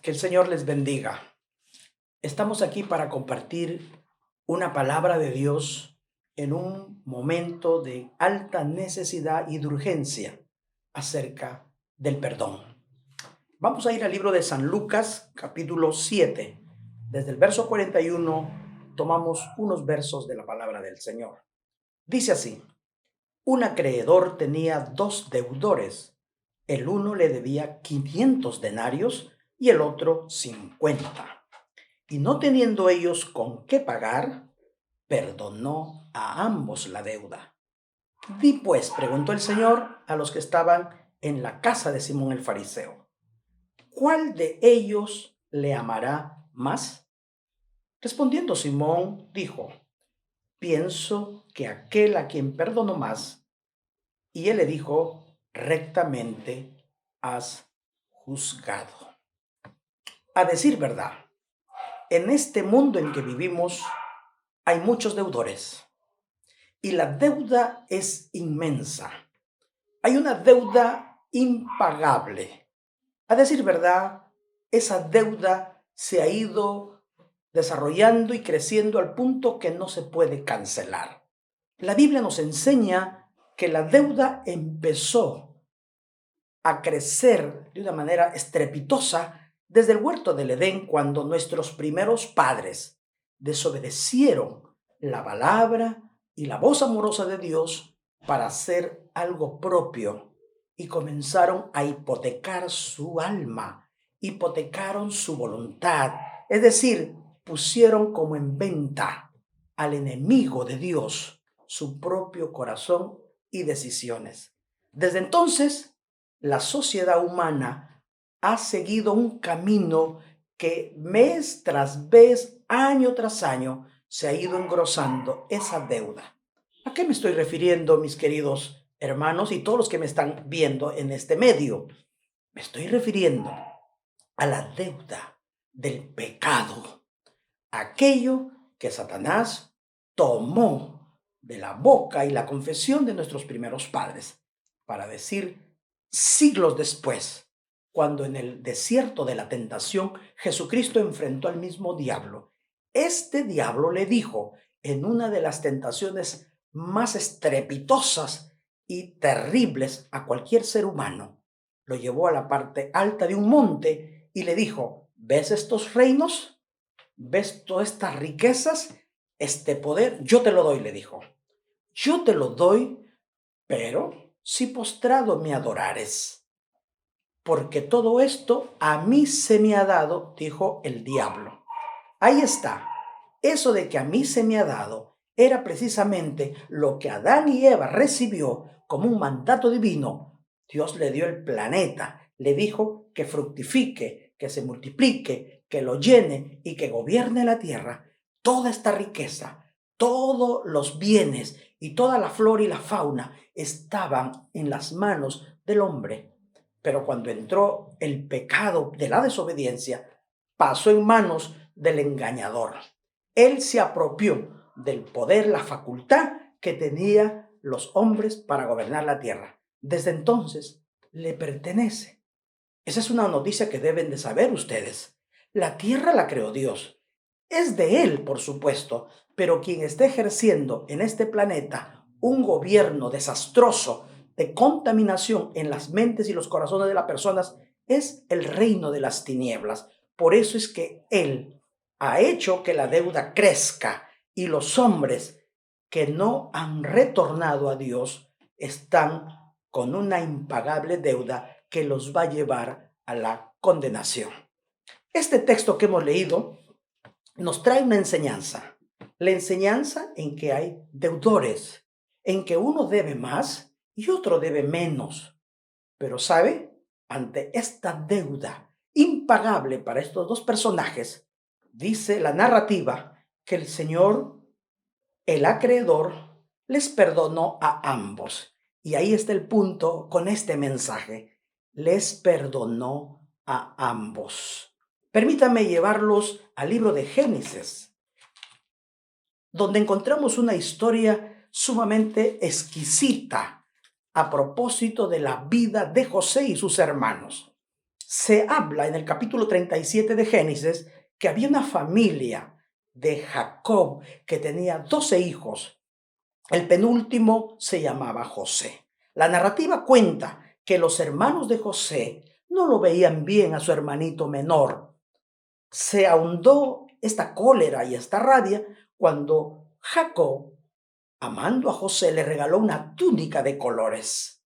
Que el Señor les bendiga. Estamos aquí para compartir una palabra de Dios en un momento de alta necesidad y de urgencia acerca del perdón. Vamos a ir al libro de San Lucas, capítulo 7. Desde el verso 41 tomamos unos versos de la palabra del Señor. Dice así: un acreedor tenía 2 deudores. El uno le debía 500 denarios y el otro 50. Y no teniendo ellos con qué pagar, perdonó a ambos la deuda. Di pues, preguntó el Señor a los que estaban en la casa de Simón el fariseo, ¿cuál de ellos le amará más? Respondiendo Simón, dijo, pienso que aquel a quien perdonó más. Y él le dijo, rectamente has juzgado. A decir verdad, en este mundo en que vivimos hay muchos deudores y la deuda es inmensa. Hay una deuda impagable. A decir verdad, esa deuda se ha ido desarrollando y creciendo al punto que no se puede cancelar. La Biblia nos enseña que la deuda empezó a crecer de una manera estrepitosa desde el huerto del Edén, cuando nuestros primeros padres desobedecieron la palabra y la voz amorosa de Dios para hacer algo propio y comenzaron a hipotecar su alma, hipotecaron su voluntad, es decir, pusieron como en venta al enemigo de Dios su propio corazón y decisiones. Desde entonces, la sociedad humana ha seguido un camino que mes tras mes, año tras año, se ha ido engrosando esa deuda. ¿A qué me estoy refiriendo, mis queridos hermanos y todos los que me están viendo en este medio? Me estoy refiriendo a la deuda del pecado, aquello que Satanás tomó de la boca y la confesión de nuestros primeros padres para decir siglos después, cuando en el desierto de la tentación Jesucristo enfrentó al mismo diablo. Este diablo le dijo en una de las tentaciones más estrepitosas y terribles a cualquier ser humano. Lo llevó a la parte alta de un monte y le dijo, ¿ves estos reinos? ¿Ves todas estas riquezas? Este poder, yo te lo doy, le dijo. Yo te lo doy, pero si postrado me adorares. Porque todo esto a mí se me ha dado, dijo el diablo. Ahí está. Eso de que a mí se me ha dado era precisamente lo que Adán y Eva recibió como un mandato divino. Dios le dio el planeta, le dijo que fructifique, que se multiplique, que lo llene y que gobierne la tierra. Toda esta riqueza, todos los bienes y toda la flora y la fauna estaban en las manos del hombre. Pero cuando entró el pecado de la desobediencia, pasó en manos del engañador. Él se apropió del poder, la facultad que tenían los hombres para gobernar la tierra. Desde entonces le pertenece. Esa es una noticia que deben de saber ustedes. La tierra la creó Dios. Es de Él, por supuesto, pero quien está ejerciendo en este planeta un gobierno desastroso de contaminación en las mentes y los corazones de las personas es el reino de las tinieblas. Por eso es que Él ha hecho que la deuda crezca y los hombres que no han retornado a Dios están con una impagable deuda que los va a llevar a la condenación. Este texto que hemos leído nos trae una enseñanza. La enseñanza en que hay deudores, en que uno debe más y otro debe menos. Pero ¿sabe? Ante esta deuda impagable para estos dos personajes, dice la narrativa que el Señor, el acreedor, les perdonó a ambos. Y ahí está el punto con este mensaje. Les perdonó a ambos. Permítanme llevarlos al libro de Génesis, donde encontramos una historia sumamente exquisita a propósito de la vida de José y sus hermanos. Se habla en el capítulo 37 de Génesis que había una familia de Jacob que tenía 12 hijos. El penúltimo se llamaba José. La narrativa cuenta que los hermanos de José no lo veían bien a su hermanito menor. Se ahondó esta cólera y esta rabia cuando Jacob, amando a José, le regaló una túnica de colores.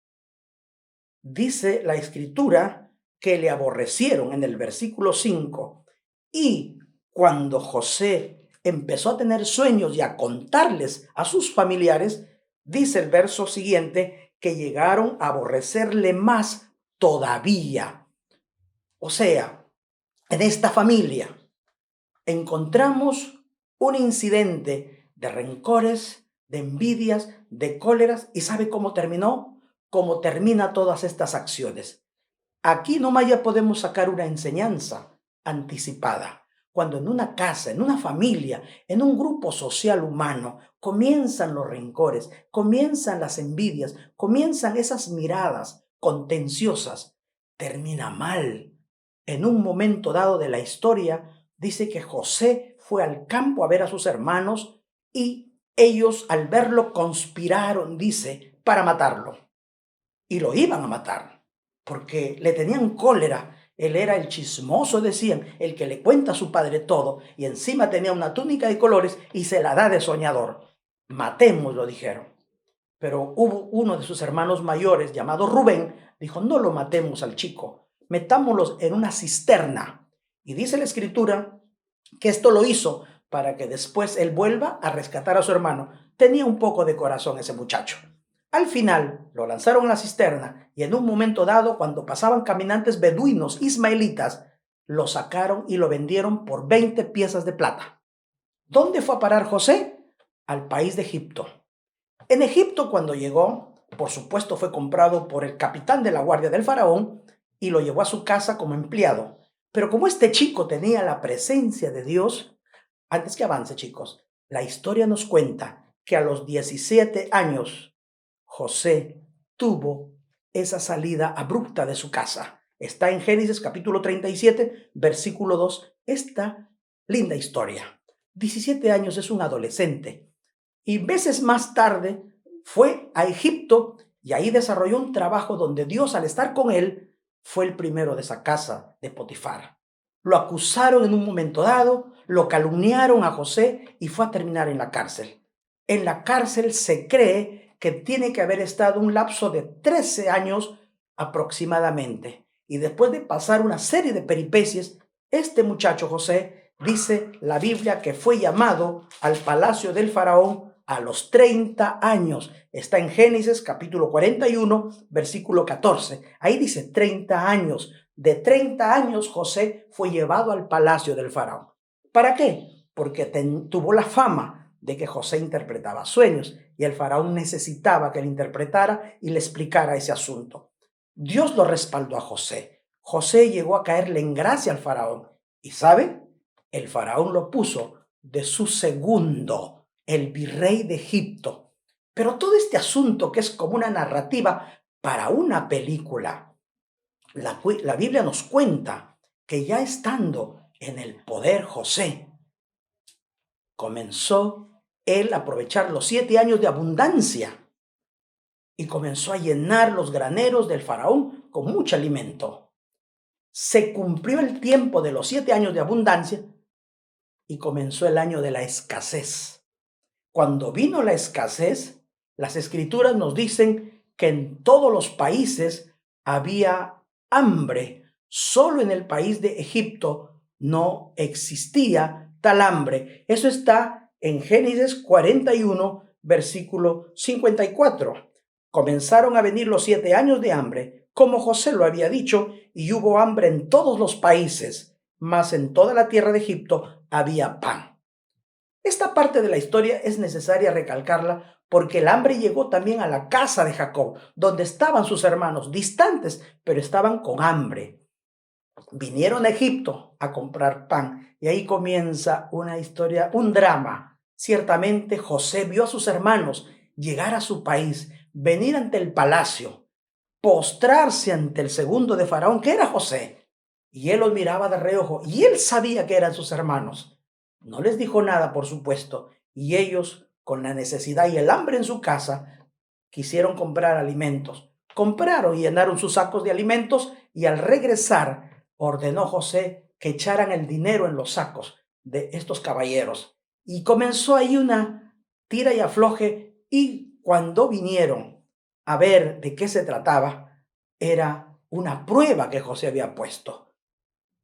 Dice la escritura que le aborrecieron en el versículo 5. Y cuando José empezó a tener sueños y a contarles a sus familiares, dice el verso siguiente, que llegaron a aborrecerle más todavía. O sea, en esta familia encontramos un incidente de rencores, de envidias, de cóleras, y ¿sabe cómo terminó? Cómo termina todas estas acciones. Aquí nomás ya podemos sacar una enseñanza anticipada. Cuando en una casa, en una familia, en un grupo social humano, comienzan los rencores, comienzan las envidias, comienzan esas miradas contenciosas, termina mal. En un momento dado de la historia, dice que José fue al campo a ver a sus hermanos y ellos al verlo conspiraron, dice, para matarlo. Y lo iban a matar porque le tenían cólera. Él era el chismoso, decían, el que le cuenta a su padre todo, y encima tenía una túnica de colores y se la da de soñador. Matémoslo, dijeron. Pero hubo uno de sus hermanos mayores, llamado Rubén, dijo, no lo matemos al chico, metámoslo en una cisterna. Y dice la escritura que esto lo hizo para que después él vuelva a rescatar a su hermano. Tenía un poco de corazón ese muchacho. Al final lo lanzaron a la cisterna y en un momento dado, cuando pasaban caminantes beduinos ismaelitas, lo sacaron y lo vendieron por 20 piezas de plata. ¿Dónde fue a parar José? Al país de Egipto. En Egipto, cuando llegó, por supuesto fue comprado por el capitán de la guardia del faraón y lo llevó a su casa como empleado. Pero como este chico tenía la presencia de Dios, antes que avance, chicos, la historia nos cuenta que a los 17 años José tuvo esa salida abrupta de su casa. Está en Génesis capítulo 37, versículo 2, esta linda historia. 17 años es un adolescente y meses más tarde fue a Egipto y ahí desarrolló un trabajo donde Dios, al estar con él, fue el primero de esa casa de Potifar. Lo acusaron en un momento dado, lo calumniaron a José y fue a terminar en la cárcel. En la cárcel se cree que tiene que haber estado un lapso de 13 años aproximadamente. Y después de pasar una serie de peripecias, este muchacho José, dice la Biblia, que fue llamado al palacio del faraón a los 30 años. Está en Génesis capítulo 41, versículo 14. Ahí dice 30 años. De 30 años José fue llevado al palacio del faraón. ¿Para qué? Porque tuvo la fama de que José interpretaba sueños y el faraón necesitaba que le interpretara y le explicara ese asunto. Dios lo respaldó a José. José llegó a caerle en gracia al faraón. ¿Y sabe? El faraón lo puso de su segundo, el virrey de Egipto. Pero todo este asunto, que es como una narrativa para una película, la Biblia nos cuenta que ya estando en el poder José, comenzó él a aprovechar los 7 años de abundancia y comenzó a llenar los graneros del faraón con mucho alimento. Se cumplió el tiempo de los 7 años de abundancia y comenzó el año de la escasez. Cuando vino la escasez, las escrituras nos dicen que en todos los países había hambre. Solo en el país de Egipto no existía tal hambre. Eso está en Génesis 41, versículo 54. Comenzaron a venir los 7 años de hambre, como José lo había dicho, y hubo hambre en todos los países, mas en toda la tierra de Egipto había pan. Esta parte de la historia es necesaria recalcarla porque el hambre llegó también a la casa de Jacob, donde estaban sus hermanos, distantes, pero estaban con hambre. Vinieron a Egipto a comprar pan y ahí comienza una historia, un drama. Ciertamente José vio a sus hermanos llegar a su país, venir ante el palacio, postrarse ante el segundo de Faraón, que era José, y él los miraba de reojo, y él sabía que eran sus hermanos. No les dijo nada, por supuesto, y ellos, con la necesidad y el hambre en su casa, quisieron comprar alimentos. Compraron y llenaron sus sacos de alimentos, y al regresar ordenó José que echaran el dinero en los sacos de estos caballeros. Y comenzó ahí una tira y afloje, y cuando vinieron a ver de qué se trataba, era una prueba que José había puesto.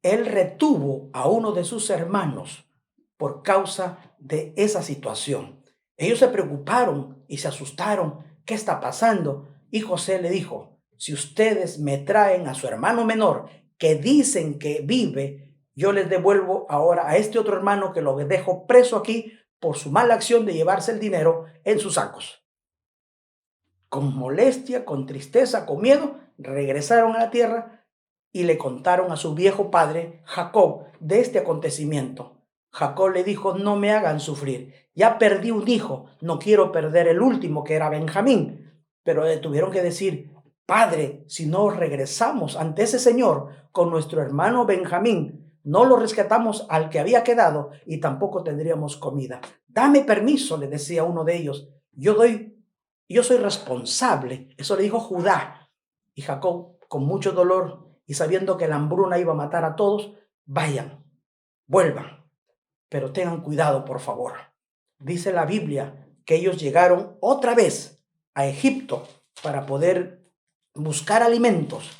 Él retuvo a uno de sus hermanos por causa de esa situación. Ellos se preocuparon y se asustaron. ¿Qué está pasando? Y José le dijo, si ustedes me traen a su hermano menor, que dicen que vive, yo les devuelvo ahora a este otro hermano que lo dejo preso aquí por su mala acción de llevarse el dinero en sus sacos. Con molestia, con tristeza, con miedo, regresaron a la tierra y le contaron a su viejo padre, Jacob, de este acontecimiento. Jacob le dijo, no me hagan sufrir, ya perdí un hijo, no quiero perder el último, que era Benjamín. Pero le tuvieron que decir, padre, si no regresamos ante ese señor con nuestro hermano Benjamín, no lo rescatamos al que había quedado y tampoco tendríamos comida. Dame permiso, le decía uno de ellos, yo soy responsable. Eso le dijo Judá. Y Jacob, con mucho dolor y sabiendo que la hambruna iba a matar a todos, vayan, vuelvan, pero tengan cuidado, por favor. Dice la Biblia que ellos llegaron otra vez a Egipto para poder buscar alimentos.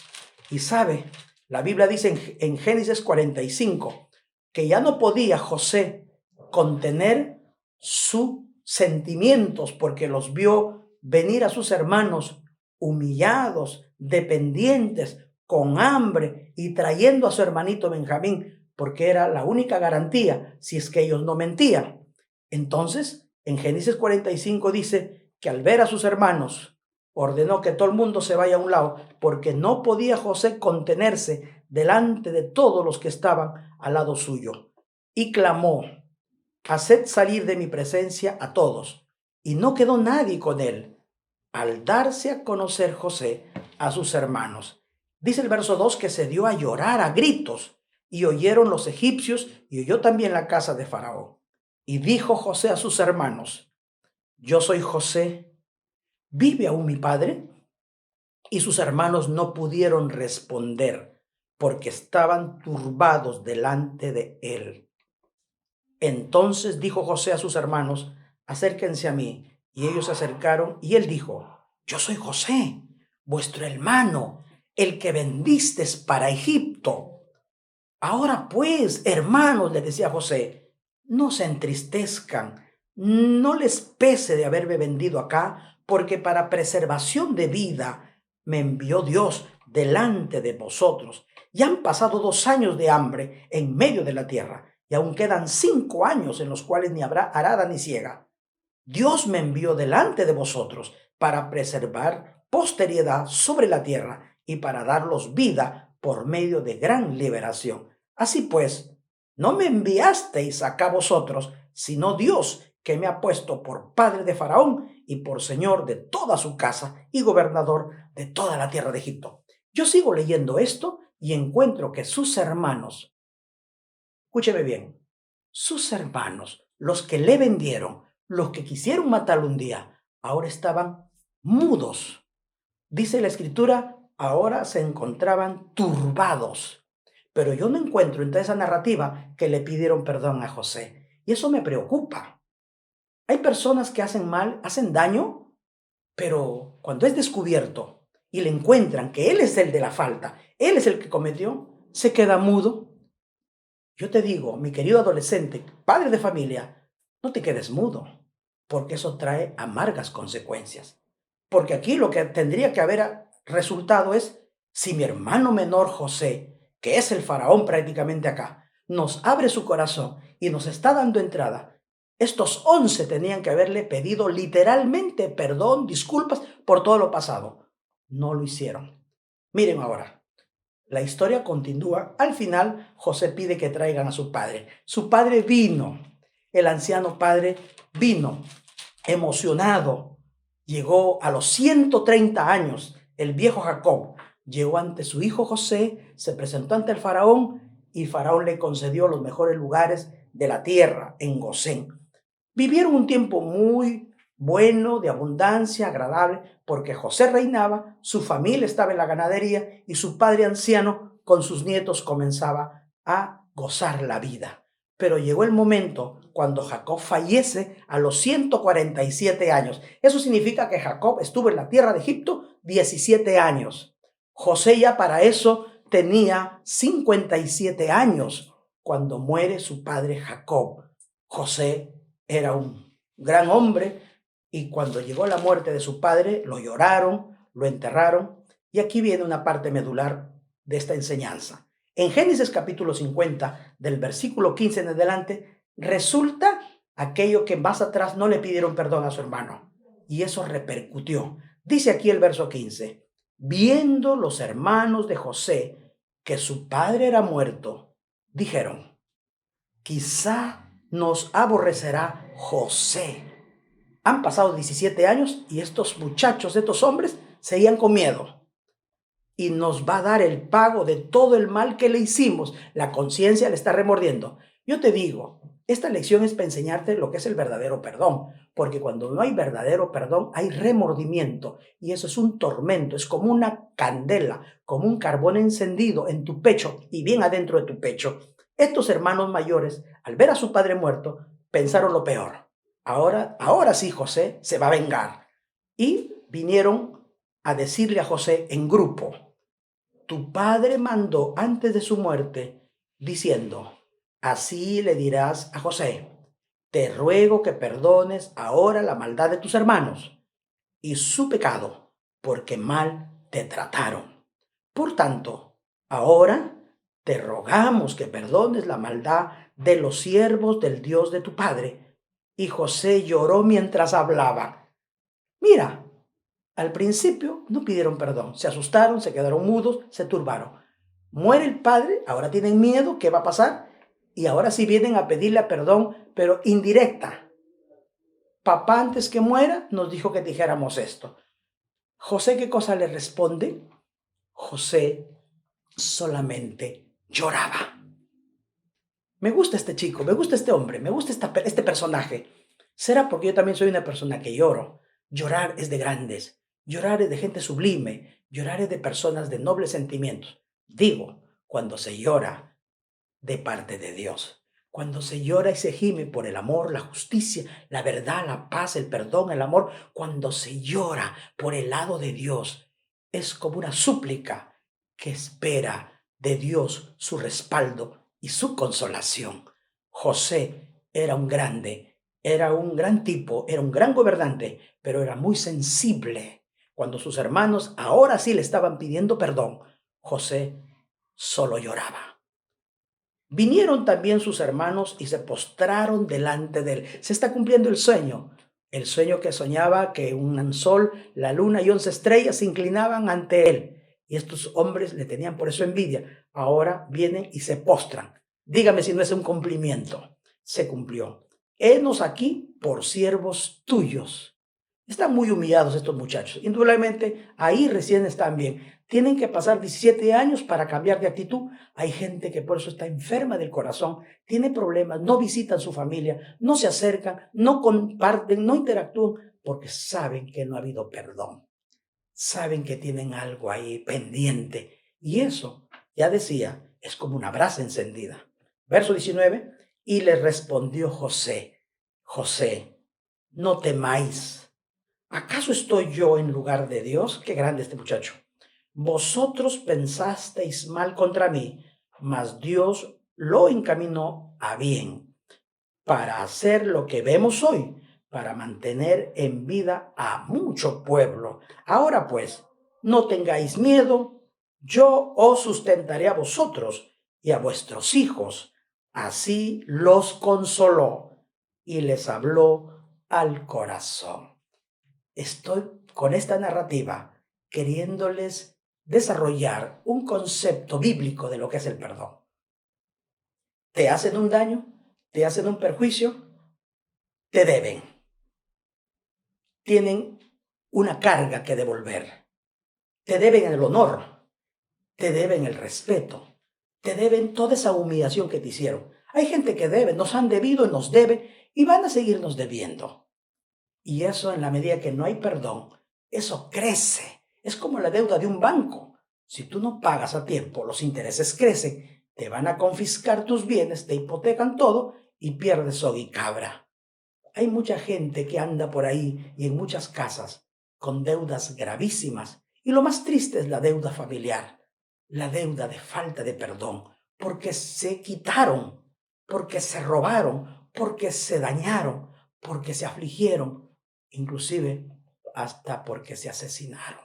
Y sabe, la Biblia dice en Génesis 45 que ya no podía José contener sus sentimientos porque los vio venir a sus hermanos humillados, dependientes, con hambre y trayendo a su hermanito Benjamín, porque era la única garantía si es que ellos no mentían. Entonces, en Génesis 45 dice que al ver a sus hermanos, ordenó que todo el mundo se vaya a un lado, porque no podía José contenerse delante de todos los que estaban al lado suyo. Y clamó, haced salir de mi presencia a todos. Y no quedó nadie con él, al darse a conocer José a sus hermanos. Dice el verso 2 que se dio a llorar a gritos, y oyeron los egipcios, y oyó también la casa de Faraón. Y dijo José a sus hermanos, yo soy José, ¿vive aún mi padre? Y sus hermanos no pudieron responder, porque estaban turbados delante de él. Entonces dijo José a sus hermanos, acérquense a mí. Y ellos se acercaron, y él dijo, yo soy José, vuestro hermano, el que vendisteis para Egipto. Ahora pues, hermanos, le decía José, no se entristezcan, no les pese de haberme vendido acá, porque para preservación de vida me envió Dios delante de vosotros. Y han pasado 2 años de hambre en medio de la tierra, y aún quedan 5 años en los cuales ni habrá arada ni siega. Dios me envió delante de vosotros para preservar posteridad sobre la tierra y para darlos vida por medio de gran liberación. Así pues, no me enviasteis acá vosotros, sino Dios, que me ha puesto por padre de Faraón y por señor de toda su casa y gobernador de toda la tierra de Egipto. Yo sigo leyendo esto y encuentro que sus hermanos, escúcheme bien, sus hermanos, los que le vendieron, los que quisieron matarlo un día, ahora estaban mudos. Dice la escritura, ahora se encontraban turbados. Pero yo no encuentro en esa narrativa que le pidieron perdón a José. Y eso me preocupa. Hay personas que hacen mal, hacen daño, pero cuando es descubierto y le encuentran que él es el de la falta, él es el que cometió, se queda mudo. Yo te digo, mi querido adolescente, padre de familia, no te quedes mudo, porque eso trae amargas consecuencias. Porque aquí lo que tendría que haber resultado es, si mi hermano menor José, que es el faraón prácticamente acá, nos abre su corazón y nos está dando entrada, estos 11 tenían que haberle pedido literalmente perdón, disculpas por todo lo pasado. No lo hicieron. Miren ahora. La historia continúa. Al final, José pide que traigan a su padre. Su padre vino. El anciano padre vino emocionado. Llegó a los 130 años. El viejo Jacob llegó ante su hijo José, se presentó ante el faraón y faraón le concedió los mejores lugares de la tierra en Gosén. Vivieron un tiempo muy bueno, de abundancia, agradable, porque José reinaba, su familia estaba en la ganadería y su padre anciano con sus nietos comenzaba a gozar la vida. Pero llegó el momento cuando Jacob fallece a los 147 años. Eso significa que Jacob estuvo en la tierra de Egipto 17 años. José ya para eso tenía 57 años cuando muere su padre Jacob. José era un gran hombre y cuando llegó la muerte de su padre, lo lloraron, lo enterraron. Y aquí viene una parte medular de esta enseñanza. En Génesis capítulo 50, del versículo 15 en adelante, resulta aquello que más atrás no le pidieron perdón a su hermano. Y eso repercutió. Dice aquí el verso 15, viendo los hermanos de José que su padre era muerto, dijeron, quizá nos aborrecerá José. Han pasado 17 años y estos muchachos, estos hombres, seguían con miedo. Y nos va a dar el pago de todo el mal que le hicimos. La conciencia le está remordiendo. Yo te digo, esta lección es para enseñarte lo que es el verdadero perdón. Porque cuando no hay verdadero perdón, hay remordimiento. Y eso es un tormento. Es como una candela, como un carbón encendido en tu pecho y bien adentro de tu pecho. Estos hermanos mayores, al ver a su padre muerto, pensaron lo peor. Ahora sí José se va a vengar. Y vinieron a decirle a José en grupo, tu padre mandó antes de su muerte, diciendo, así le dirás a José, te ruego que perdones ahora la maldad de tus hermanos y su pecado, porque mal te trataron. Por tanto, ahora te rogamos que perdones la maldad de los siervos del Dios de tu padre. Y José lloró mientras hablaba. Mira, al principio no pidieron perdón, se asustaron, se quedaron mudos, se turbaron. Muere el padre, ahora tienen miedo, ¿qué va a pasar? Y ahora sí vienen a pedirle perdón, pero indirecta. Papá antes que muera nos dijo que dijéramos esto. José, ¿qué cosa le responde? José solamente lloraba. Me gusta este chico, me gusta este hombre, me gusta este personaje. ¿Será porque yo también soy una persona que lloro? Llorar es de grandes, llorar es de gente sublime, llorar es de personas de nobles sentimientos. Digo, cuando se llora de parte de Dios, cuando se llora y se gime por el amor, la justicia, la verdad, la paz, el perdón, el amor, cuando se llora por el lado de Dios, es como una súplica que espera de Dios su respaldo y su consolación. José era un grande, era un gran tipo, era un gran gobernante, pero era muy sensible. Cuando sus hermanos ahora sí le estaban pidiendo perdón, José solo lloraba. Vinieron también sus hermanos y se postraron delante de él. Se está cumpliendo el sueño que soñaba que un sol, la luna y 11 estrellas se inclinaban ante él. Y estos hombres le tenían por eso envidia. Ahora vienen y se postran. Dígame si no es un cumplimiento. Se cumplió. Henos aquí por siervos tuyos. Están muy humillados estos muchachos. Indudablemente, ahí recién están bien. Tienen que pasar 17 años para cambiar de actitud. Hay gente que por eso está enferma del corazón, tiene problemas, no visitan su familia, no se acercan, no comparten, no interactúan, porque saben que no ha habido perdón. Saben que tienen algo ahí pendiente. Y eso, ya decía, es como una brasa encendida. Verso 19, y le respondió José, José, no temáis. ¿Acaso estoy yo en lugar de Dios? Qué grande este muchacho. Vosotros pensasteis mal contra mí, mas Dios lo encaminó a bien para hacer lo que vemos hoy, para mantener en vida a mucho pueblo. Ahora pues, no tengáis miedo, yo os sustentaré a vosotros y a vuestros hijos. Así los consoló y les habló al corazón. Estoy con esta narrativa queriéndoles desarrollar un concepto bíblico de lo que es el perdón. Te hacen un daño, te hacen un perjuicio, te deben. Tienen una carga que devolver. Te deben el honor, te deben el respeto, te deben toda esa humillación que te hicieron. Hay gente que debe, nos han debido y nos debe y van a seguirnos debiendo. Y eso, en la medida que no hay perdón, eso crece. Es como la deuda de un banco. Si tú no pagas a tiempo, los intereses crecen, te van a confiscar tus bienes, te hipotecan todo y pierdes soga y cabra. Hay mucha gente que anda por ahí y en muchas casas con deudas gravísimas. Y lo más triste es la deuda familiar, la deuda de falta de perdón, porque se quitaron, porque se robaron, porque se dañaron, porque se afligieron, inclusive hasta porque se asesinaron.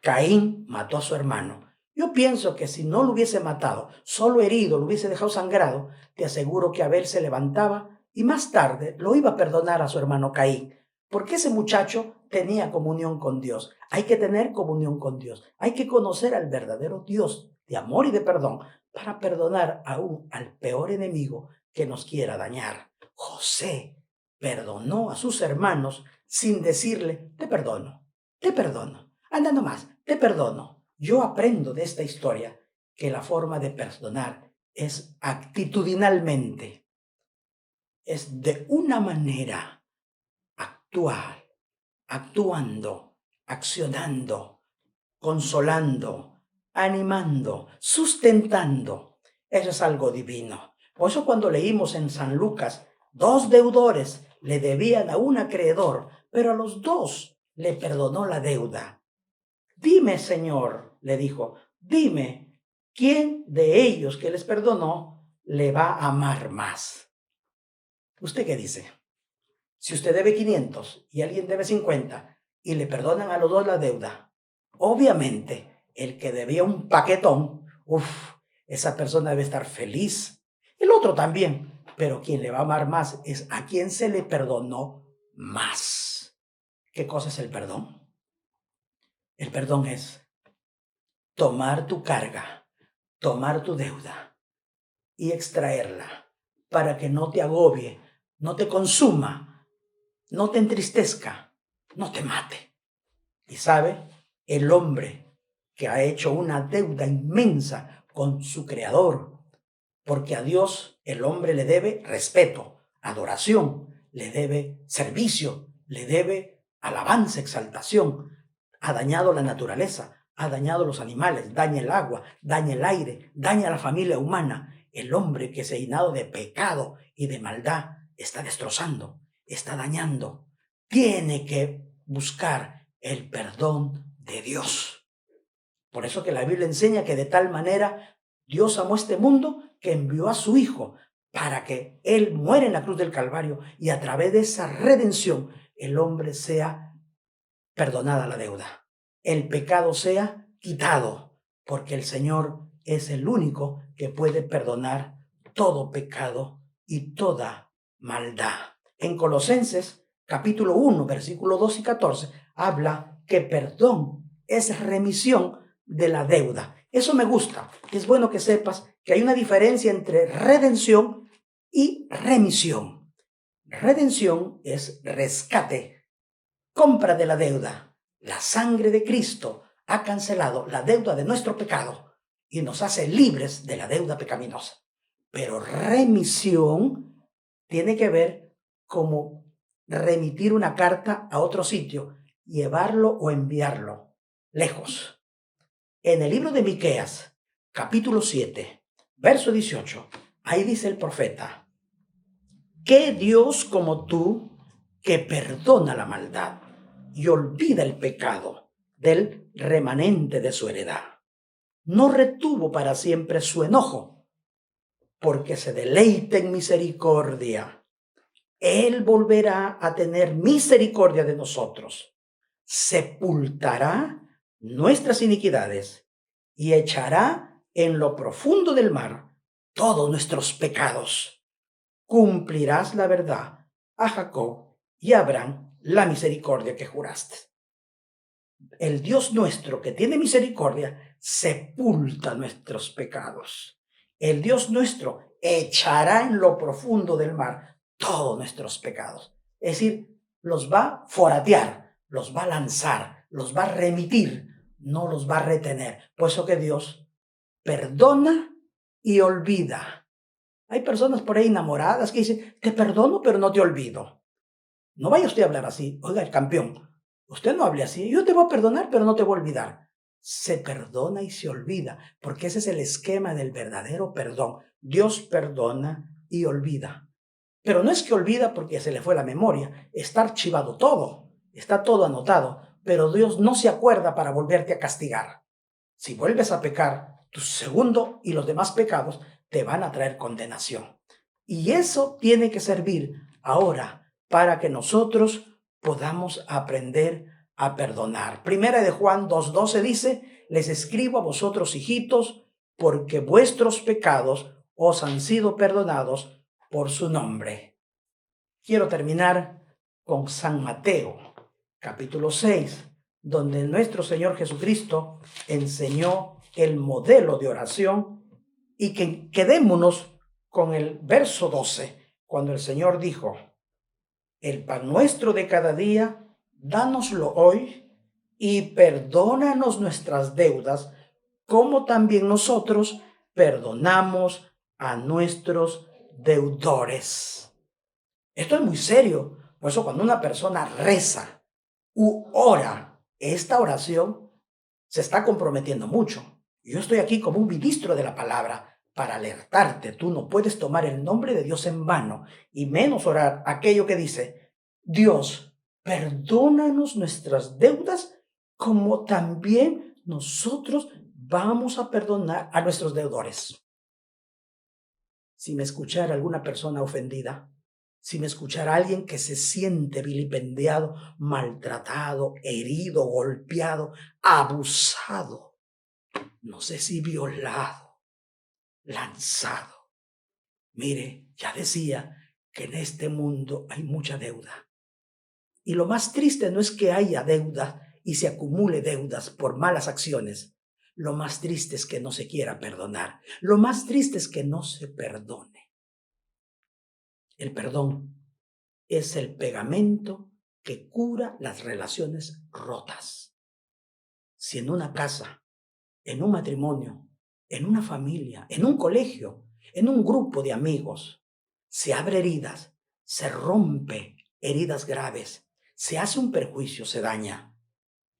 Caín mató a su hermano. Yo pienso que si no lo hubiese matado, solo herido, lo hubiese dejado sangrado, te aseguro que Abel se levantaba y más tarde lo iba a perdonar a su hermano Caín, porque ese muchacho tenía comunión con Dios. Hay que tener comunión con Dios. Hay que conocer al verdadero Dios de amor y de perdón para perdonar aún al peor enemigo que nos quiera dañar. José perdonó a sus hermanos sin decirle, te perdono, te perdono. Anda nomás, te perdono. Yo aprendo de esta historia que la forma de perdonar es actitudinalmente, es de una manera actual, actuando, accionando, consolando, animando, sustentando. Eso es algo divino. Por eso cuando leímos en San Lucas, 2 deudores le debían a un acreedor, pero a los 2 le perdonó la deuda. Dime, Señor, le dijo, dime, ¿quién de ellos que les perdonó le va a amar más? ¿Usted qué dice? Si usted debe 500 y alguien debe 50 y le perdonan a los 2 la deuda, obviamente el que debía un paquetón, esa persona debe estar feliz. El otro también, pero quien le va a amar más es a quien se le perdonó más. ¿Qué cosa es el perdón? El perdón es tomar tu carga, tomar tu deuda y extraerla para que no te agobie, no te consuma, no te entristezca, no te mate. Y sabe, el hombre que ha hecho una deuda inmensa con su creador, porque a Dios el hombre le debe respeto, adoración, le debe servicio, le debe alabanza, exaltación, ha dañado la naturaleza, ha dañado los animales, daña el agua, daña el aire, daña la familia humana. El hombre que se ha llenado de pecado y de maldad está destrozando, está dañando. Tiene que buscar el perdón de Dios. Por eso que la Biblia enseña que de tal manera Dios amó este mundo que envió a su Hijo para que Él muera en la cruz del Calvario y a través de esa redención el hombre sea perdonada la deuda, el pecado sea quitado, porque el Señor es el único que puede perdonar todo pecado y toda maldad. En Colosenses capítulo 1, versículos 2 y 14, habla que perdón es remisión de la deuda. Eso me gusta. Es bueno que sepas que hay una diferencia entre redención y remisión. Redención es rescate, compra de la deuda. La sangre de Cristo ha cancelado la deuda de nuestro pecado y nos hace libres de la deuda pecaminosa. Pero remisión tiene que ver como remitir una carta a otro sitio, llevarlo o enviarlo lejos. En el libro de Miqueas, capítulo 7, verso 18, ahí dice el profeta: ¿qué Dios como tú que perdona la maldad y olvida el pecado del remanente de su heredad? No retuvo para siempre su enojo, porque se deleita en misericordia. Él volverá a tener misericordia de nosotros, sepultará nuestras iniquidades y echará en lo profundo del mar todos nuestros pecados. Cumplirás la verdad a Jacob y a Abraham la misericordia que juraste. El Dios nuestro que tiene misericordia sepulta nuestros pecados. El Dios nuestro echará en lo profundo del mar todos nuestros pecados. Es decir, los va a foratear, los va a lanzar, los va a remitir, no los va a retener. Por eso que Dios perdona y olvida. Hay personas por ahí enamoradas que dicen, te perdono, pero no te olvido. No vaya usted a hablar así. Oiga, el campeón, usted no hable así. Yo te voy a perdonar, pero no te voy a olvidar. Se perdona y se olvida, porque ese es el esquema del verdadero perdón. Dios perdona y olvida. Pero no es que olvida porque se le fue la memoria. Está archivado todo, está todo anotado, pero Dios no se acuerda para volverte a castigar. Si vuelves a pecar, tu segundo y los demás pecados te van a traer condenación. Y eso tiene que servir ahora para que nosotros podamos aprender a perdonar. Primera de Juan 2:12 dice, les escribo a vosotros, hijitos, porque vuestros pecados os han sido perdonados por su nombre. Quiero terminar con San Mateo, capítulo 6, donde nuestro Señor Jesucristo enseñó el modelo de oración, y que quedémonos con el verso 12, cuando el Señor dijo, el pan nuestro de cada día, dánoslo hoy, y perdónanos nuestras deudas, como también nosotros perdonamos a nuestros deudores. Esto es muy serio. Por eso cuando una persona reza u ora esta oración, se está comprometiendo mucho. Yo estoy aquí como un ministro de la palabra para alertarte. Tú no puedes tomar el nombre de Dios en vano, y menos orar aquello que dice, Dios, perdónanos nuestras deudas como también nosotros vamos a perdonar a nuestros deudores. Si me escuchara alguna persona ofendida, si me escuchara alguien que se siente vilipendiado, maltratado, herido, golpeado, abusado, no sé si violado, lanzado. Mire, ya decía que en este mundo hay mucha deuda. Y lo más triste no es que haya deuda y se acumule deudas por malas acciones. Lo más triste es que no se quiera perdonar. Lo más triste es que no se perdone. El perdón es el pegamento que cura las relaciones rotas. Si en una casa, en un matrimonio, en una familia, en un colegio, en un grupo de amigos, se abre heridas, se rompe heridas graves, se hace un perjuicio, se daña.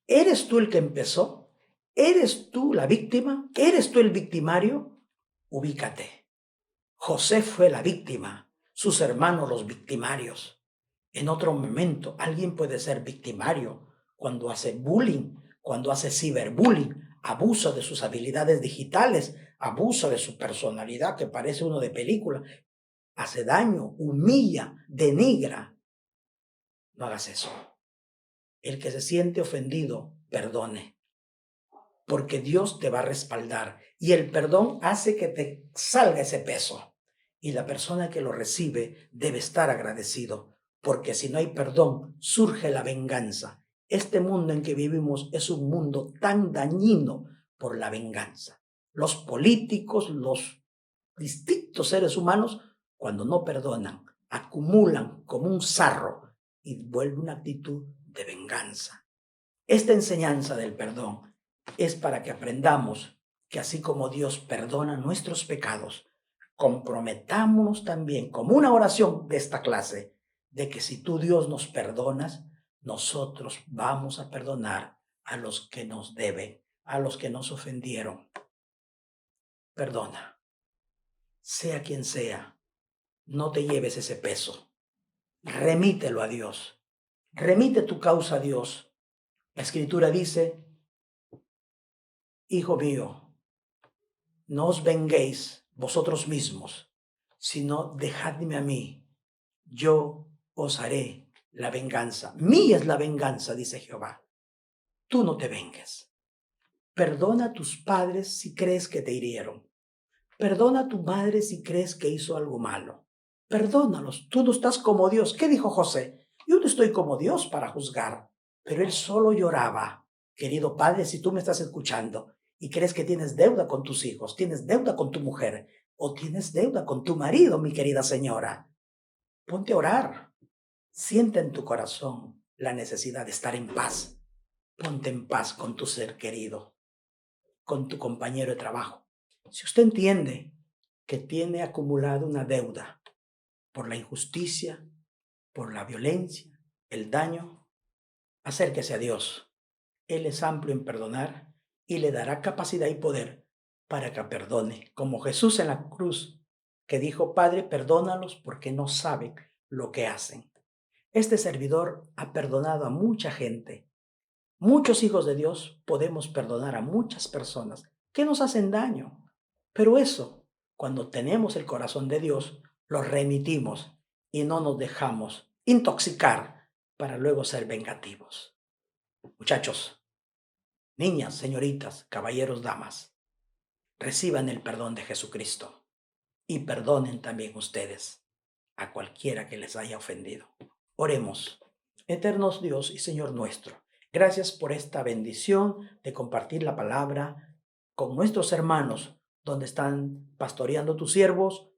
¿Eres tú el que empezó? ¿Eres tú la víctima? ¿Eres tú el victimario? Ubícate. José fue la víctima, sus hermanos los victimarios. En otro momento, alguien puede ser victimario cuando hace bullying, cuando hace ciberbullying, abusa de sus habilidades digitales, abusa de su personalidad que parece uno de película, hace daño, humilla, denigra. No hagas eso. El que se siente ofendido, perdone, porque Dios te va a respaldar, y el perdón hace que te salga ese peso, y la persona que lo recibe debe estar agradecido, porque si no hay perdón, surge la venganza. Este mundo en que vivimos es un mundo tan dañino por la venganza. Los políticos, los distintos seres humanos, cuando no perdonan, acumulan como un sarro y vuelve una actitud de venganza. Esta enseñanza del perdón es para que aprendamos que así como Dios perdona nuestros pecados, comprometámonos también como una oración de esta clase, de que si tú, Dios, nos perdonas, nosotros vamos a perdonar a los que nos deben, a los que nos ofendieron. Perdona, sea quien sea, no te lleves ese peso, remítelo a Dios, remite tu causa a Dios. La Escritura dice, Hijo mío, no os venguéis vosotros mismos, sino dejadme a mí, yo os haré la venganza. Mía es la venganza, dice Jehová. Tú no te vengues. Perdona a tus padres si crees que te hirieron. Perdona a tu madre si crees que hizo algo malo. Perdónalos, tú no estás como Dios. ¿Qué dijo José? Yo no estoy como Dios para juzgar, pero él solo lloraba. Querido padre, si tú me estás escuchando y crees que tienes deuda con tus hijos, tienes deuda con tu mujer o tienes deuda con tu marido, mi querida señora, ponte a orar. Sienta en tu corazón la necesidad de estar en paz. ponte en paz con tu ser querido, con tu compañero de trabajo. Si usted entiende que tiene acumulado una deuda por la injusticia, por la violencia, el daño, acérquese a Dios. Él es amplio en perdonar y le dará capacidad y poder para que perdone, como Jesús en la cruz, que dijo: Padre, perdónalos porque no saben lo que hacen. Este servidor ha perdonado a mucha gente. Muchos hijos de Dios podemos perdonar a muchas personas que nos hacen daño, pero eso, cuando tenemos el corazón de Dios, lo remitimos y no nos dejamos intoxicar para luego ser vengativos. Muchachos, niñas, señoritas, caballeros, damas, reciban el perdón de Jesucristo y perdonen también ustedes a cualquiera que les haya ofendido. Oremos. Eternos Dios y Señor nuestro, gracias por esta bendición de compartir la palabra con nuestros hermanos, donde están pastoreando tus siervos,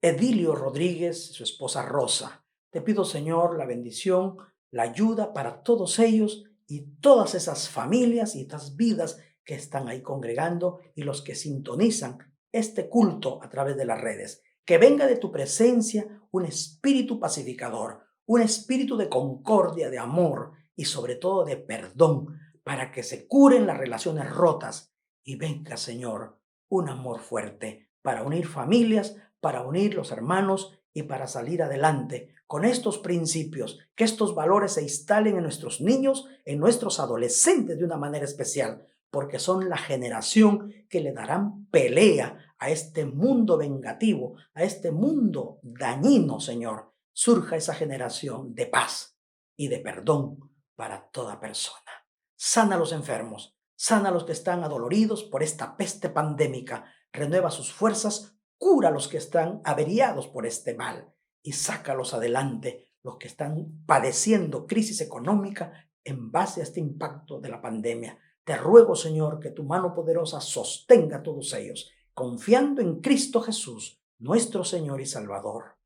Edilio Rodríguez, su esposa Rosa. Te pido, Señor, la bendición, la ayuda para todos ellos y todas esas familias y estas vidas que están ahí congregando y los que sintonizan este culto a través de las redes. Que venga de tu presencia un espíritu pacificador, un espíritu de concordia, de amor y sobre todo de perdón, para que se curen las relaciones rotas y venga, Señor, un amor fuerte para unir familias, para unir los hermanos y para salir adelante con estos principios, que estos valores se instalen en nuestros niños, en nuestros adolescentes de una manera especial, porque son la generación que le darán pelea a este mundo vengativo, a este mundo dañino, Señor. Surja esa generación de paz y de perdón para toda persona. Sana a los enfermos, sana a los que están adoloridos por esta peste pandémica, renueva sus fuerzas, cura a los que están averiados por este mal y sácalos adelante, los que están padeciendo crisis económica en base a este impacto de la pandemia. Te ruego, Señor, que tu mano poderosa sostenga a todos ellos, confiando en Cristo Jesús, nuestro Señor y Salvador.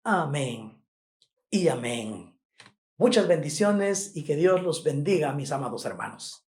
Amén y amén. Muchas bendiciones y que Dios los bendiga, mis amados hermanos.